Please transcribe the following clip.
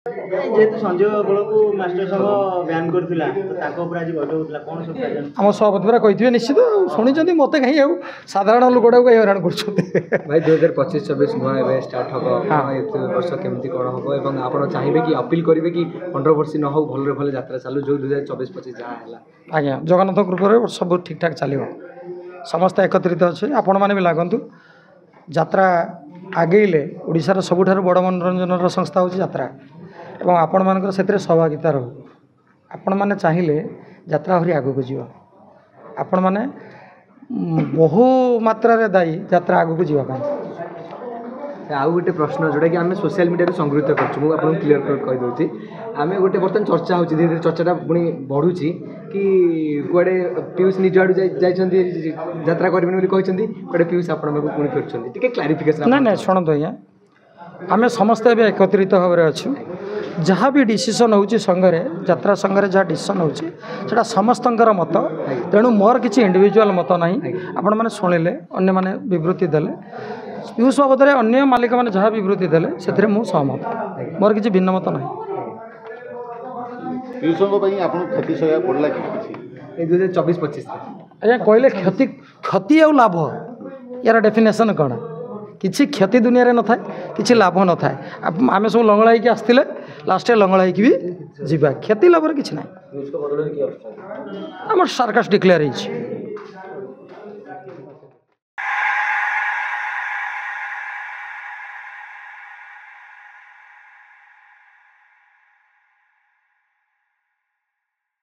जेहेतु संजय बल को मास्टर संघ बैन करथिला तो आज बैठक होता कौन सब आम सभापति पूरा कही निश्चित शुणी मत कहीं साधारण लोकटा को हैरान कर भाई 2025-26 नुआ स्टार्ट हम वर्ष केमती कौन हम और आप चाहिए कि अपील करेंगे कि कंट्रोवर्सी न हो भल भल यात्रा चालू जो 2024-25 जहाँ है आज्ञा जगन्नाथ कृपा सब ठीक ठाक चलो समस्त एकत्रित अच्छे आपण मैंने भी लागतु यात्रा आगेले ओडिशार सबुठार बड़ मनोरंजन संस्था हूँ यात्रा एवं आपण मानकर से सहभागिता रहू आपण मैंने चाहिए यात्रा आहरी आग को जीव आपण मैंने बहु मात्रा दायी यात्रा आग को जीवाई आउ गोटे प्रश्न जोटा कि आम सोशल मीडिया संगृहीत करूँ आपको क्लीयर कहीदे आम गोटे बर्तमान चर्चा हो धीरे धीरे चर्चा पुणी बढ़ुची कि कुआडे पीयूष निज आड़ यात्रा करेंगे कहते कुआडे पीयूष आप पुणी फिर क्लारिफिकेशन ना ना शुणु आज्ञा आम समस्ते एकत्रित भाव में अच्छु जहाँ भी डिसीजन हो संघरे यात्रा संघरे जहाँ डिसीजन होटा समस्तर मत तेणु मोर किसी इंडिविजुअल मत ना आपण मैंने शुणिले अन्य मैंने विवृत्ति देले पीयूष बाबद में अन्य मालिक मैंने जहाँ विवृत्ति देले से सहमत मोर किसी भिन्न मत ना क्षति सहया पड़ा कि 2024-25 आज्ञा कहले क्षति क्षति और लाभ यार डेफिनेशन कौन किसी क्षति दुनिया रे न थाए किसी लाभ न थाए आम सब लंगड़ा होगी आसते लास्ट लंगड़ा होगी भी जीवा क्षति लाभ किसी ना आम सरकार डिक्लेयर हो